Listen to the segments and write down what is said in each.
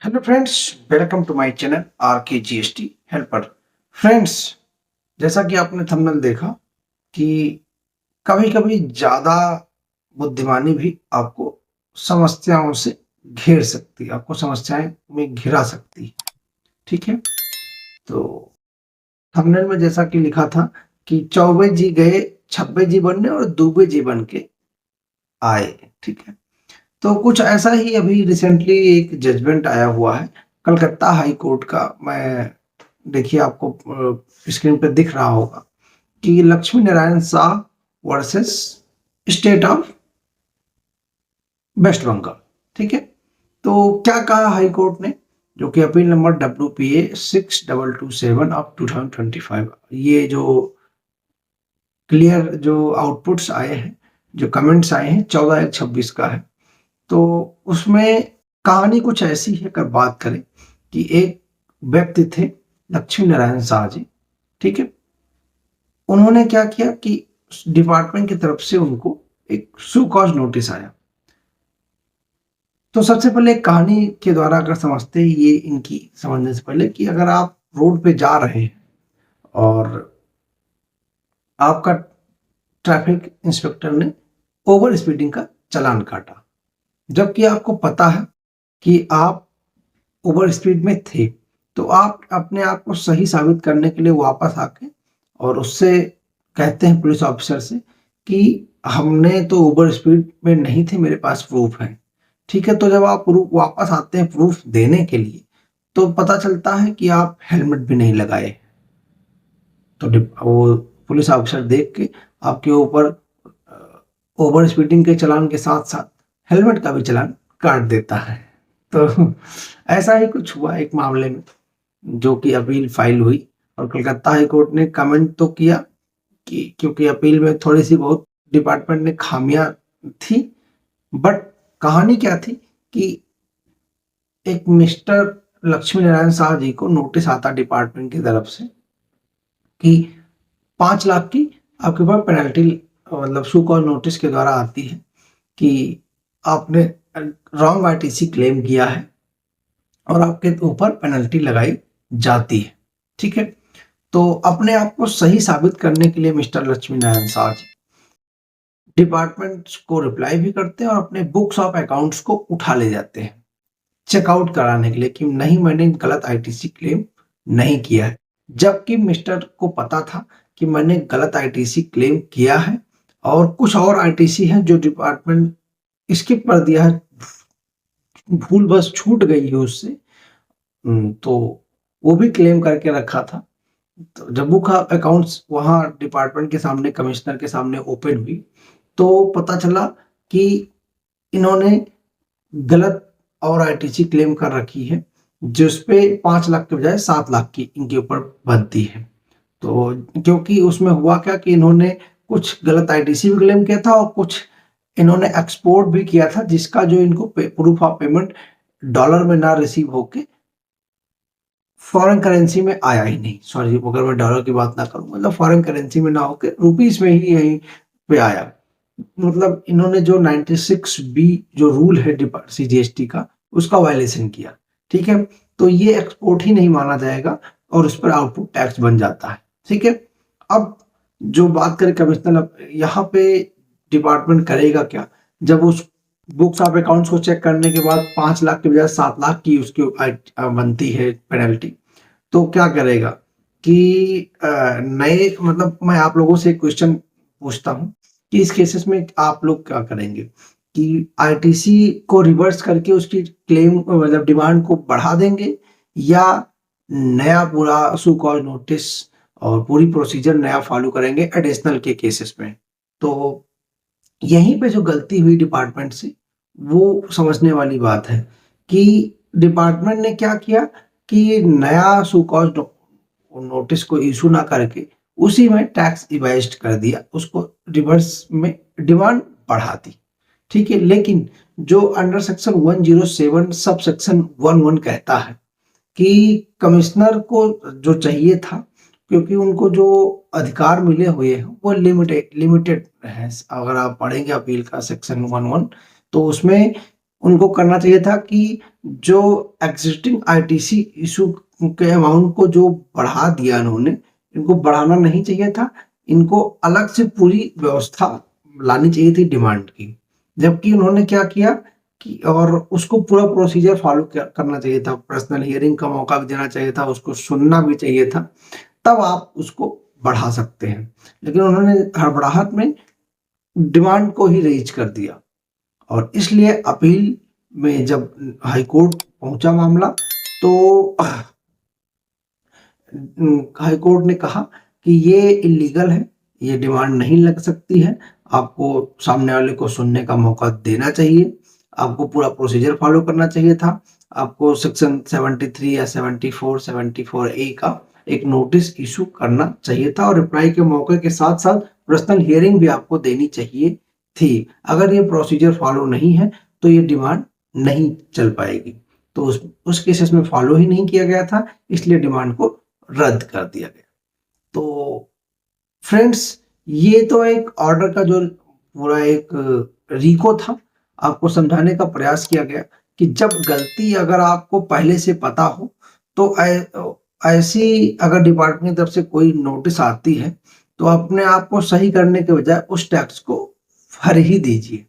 Hello friends, welcome to my channel R K GST helper. Friends, जैसा कि आपने thumbnail देखा कि कभी-कभी ज़्यादा बुद्धिमानी भी आपको समस्याओं से घेर सकती है, आपको समस्याएं में घिरा सकती है। ठीक है, तो थंबनेल में जैसा कि लिखा था कि चौबे जी गए छब्बे जी बनने और दूबे जी बन के आए। ठीक है, तो कुछ ऐसा ही अभी रिसेंटली एक जजमेंट आया हुआ है कलकत्ता हाई कोर्ट का। मैं देखिए आपको स्क्रीन पे दिख रहा होगा कि Lakshmi Narayan Shah versus state of West Bengal. ठीक है, तो क्या कहा हाई कोर्ट ने, जो कि अपील नंबर WPA 6227 ऑफ 2025। ये जो क्लियर जो आउटपुट्स आए हैं, जो कमेंट्स आए हैं, 14/1/26 का है। तो उसमें कहानी कुछ ऐसी है, अगर बात करें कि एक व्यक्ति थे लक्ष्मी नारायण शाह जी। ठीक है, उन्होंने क्या किया कि डिपार्टमेंट की तरफ से उनको एक सू कॉज नोटिस आया। तो सबसे पहले एक कहानी के द्वारा अगर समझते हैं, ये इनकी समझने से पहले कि अगर आप रोड पे जा रहे हैं और आपका ट्रैफिक इंस्पेक्टर ने ओवर स्पीडिंग का चालान काटा, जबकि आपको पता है कि आप ओवर स्पीड में थे, तो आप अपने आप को सही साबित करने के लिए वापस आके और उससे कहते हैं पुलिस ऑफिसर से कि हमने तो ओवर स्पीड में नहीं थे, मेरे पास प्रूफ है। ठीक है, तो जब आप प्रूफ वापस आते हैं प्रूफ देने के लिए, तो पता चलता है कि आप हेलमेट भी नहीं लगाए। तो वो पुलिस ऑफिसर देख के आपके ऊपर ओवर स्पीडिंग के चालान के साथ साथ हेलमेट का भी चालान काट देता है। तो ऐसा ही कुछ हुआ एक मामले में, जो कि अपील फाइल हुई और कलकत्ता हाई कोर्ट ने कमेंट तो किया कि क्योंकि अपील में थोड़ी सी बहुत डिपार्टमेंट ने खामियां थी, बट कहानी क्या थी कि एक मिस्टर लक्ष्मी नारायण शाह जी को नोटिस आता डिपार्टमेंट की तरफ से कि 5 लाख की आपके पास पेनल्टी, मतलब शू कॉज नोटिस के द्वारा आती है कि आपने रॉन्ग आरटीसी क्लेम किया है और आपके ऊपर पेनल्टी लगाई जाती है। ठीक है, तो अपने आप को सही साबित करने के लिए मिस्टर लक्ष्मी नारायण शाह जी डिपार्टमेंट को रिप्लाई भी करते हैं और अपने बुक्स ऑफ अकाउंट्स को उठा ले जाते हैं चेकआउट कराने के लिए कि नहीं, मैंने गलत आईटीसी क्लेम नहीं किया है। जबकि मिस्टर को पता था कि मैंने गलत आईटीसी क्लेम किया है और कुछ और आईटीसी है जो डिपार्टमेंट स्किप कर दिया है, भूल बस छूट गई है उससे। तो वो भी क्लेम करके रखा था। तो जब बुक अकाउंट्स वहाँ डिपार्टमेंट के सामने कमिश्नर के सामने ओपन हुई, तो पता चला कि इन्होंने गलत और आईटीसी क्लेम कर रखी है, जिसपे 5 लाख के बजाय 7 लाख की इनके ऊपर बनती है। तो क्योंकि उसमें हुआ क्या कि इन्होंने कुछ गलत आईटीसी भी क्लेम किया था और कुछ इन्होंने एक्सपोर्ट भी किया था, जिसका जो इनको प्रूफ ऑफ पेमेंट डॉलर में ना रिसीव होके फॉरेन करेंसी में आया ही नहीं। सॉरी, अगर मैं डॉलर की बात ना करूं, मतलब फॉरेन करेंसी में ना होके रुपीस में ही यहीं पे आया। मतलब इन्होंने जो 96B जो रूल है CGST का, उसका वायलेशन किया। ठीक है, तो ये एक्सपोर्ट ही नहीं माना जाएगा और उस पर आउटपुट टैक्स बन जाता है। ठीक है, अब जो बात करें कमिश्नर, अब यहाँ पे डिपार्टमेंट करेगा क्या, जब उस बुक्स ऑफ अकाउंट्स को चेक करने के बाद 5 लाख के बजाय 7 लाख की उसकी बनती है पेनल्टी, तो क्या करेगा कि नए, मतलब मैं आप लोगों से एक क्वेश्चन पूछता हूँ कि इस केसेस में आप लोग क्या करेंगे कि आईटीसी को रिवर्स करके उसकी क्लेम, मतलब डिमांड को बढ़ा देंगे, या नया पूरा सू कॉज नोटिस और पूरी प्रोसीजर नया फॉलो करेंगे एडिशनल के केसेस में। तो यहीं पे जो गलती हुई डिपार्टमेंट से, वो समझने वाली बात है कि डिपार्टमेंट ने क्या किया कि नया सू कॉज नोटिस को इशू ना करके उसी में टैक्स इवाइज्ड कर दिया, उसको रिवर्स में डिमांड बढ़ा दी। ठीक है, लेकिन जो अंडर सेक्शन 107 सब सेक्शन 11 कहता है कि कमिश्नर को जो चाहिए था, क्योंकि उनको जो अधिकार मिले हुए हैं वो लिमिटेड लिमिटेड है। अगर आप पढ़ेंगे अपील का सेक्शन 11, तो उसमें उनको करना चाहिए था कि जो एग्जिस्टिंग आईटीसी इशू के अमाउंट को जो बढ़ा दिया इन्होंने, इनको बढ़ाना नहीं चाहिए था। इनको अलग से पूरी व्यवस्था लानी चाहिए थी डिमांड की। जबकि उन्होंने क्या किया कि और उसको पूरा प्रोसीजर फॉलो करना चाहिए था, पर्सनल हियरिंग का मौका भी देना चाहिए था, उसको सुनना भी चाहिए था, तब आप उसको बढ़ा सकते हैं। लेकिन उन्होंने हड़बड़ाहट में डिमांड को ही रेज कर दिया और इसलिए अपील में जब हाई कोर्ट पहुंचा मामला, तो हाई कोर्ट ने कहा कि ये इलीगल है, ये डिमांड नहीं लग सकती है, आपको सामने वाले को सुनने का मौका देना चाहिए, आपको पूरा प्रोसीजर फॉलो करना चाहिए था, आपको सेक्शन 73 या 74 74 ए का एक नोटिस इशू करना चाहिए था और रिप्लाई के मौके के साथ साथ पर्सनल हियरिंग भी आपको देनी चाहिए थी। अगर ये प्रोसीजर फॉलो नहीं है तो ये डिमांड नहीं चल पाएगी। तो उस केसेस में फॉलो ही नहीं किया गया था, इसलिए डिमांड को रद्द कर दिया गया। तो फ्रेंड्स, ये तो एक ऑर्डर का जो पूरा एक रीको था, आपको समझाने का प्रयास किया गया कि जब गलती अगर आपको पहले से पता हो तो ऐसी अगर डिपार्टमेंट की तरफ से कोई नोटिस आती है तो अपने आप को सही करने के बजाय उस टैक्स को भर ही दीजिए।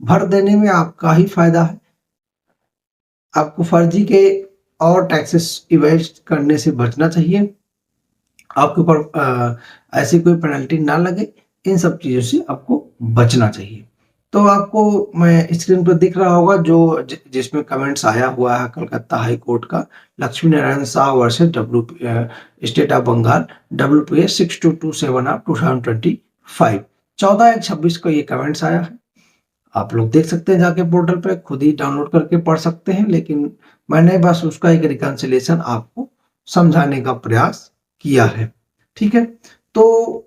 भर देने में आपका ही फायदा है। आपको फर्जी के और टैक्सेस इवेड करने से बचना चाहिए। आपके ऊपर ऐसी कोई पेनल्टी ना लगे, इन सब चीज़ों से आपको बचना चाहिए। तो आपको मैं स्क्रीन पर दिख रहा होगा जो जिसमें कमेंट्स आया हुआ है कलकत्ता हाई कोर्ट का, Lakshmi Narayan Shah versus state of Bengal WPA 6227 of 2025, 14/1/26 को ये कमेंट्स आया है। आप लोग देख सकते हैं जाके पोर्टल पे, खुद ही डाउनलोड करके पढ़ सकते हैं, लेकिन मैंने बस उसका एक रिकंसिलेशन आपको समझाने का प्रयास किया है। ठीक है, तो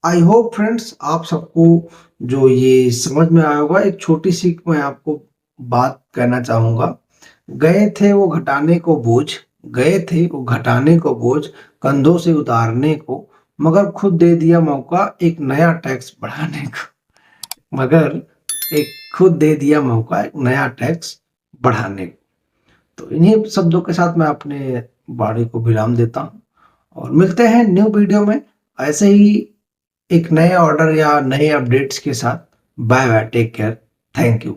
आई होप फ्रेंड्स आप सबको जो ये समझ में आया होगा। एक छोटी सी मैं आपको बात कहना चाहूंगा। गए थे वो घटाने को बोझ, गए थे वो घटाने को बोझ, कंधों से उतारने को, मगर खुद दे दिया मौका एक नया टैक्स बढ़ाने को। मगर एक खुद दे दिया मौका एक नया टैक्स बढ़ाने को। तो इन्हीं शब्दों के साथ मैं अपने वाणी को विराम देता हूँ और मिलते हैं न्यू वीडियो में ऐसे ही एक नए ऑर्डर या नए अपडेट्स के साथ। Bye bye, take care, thank you.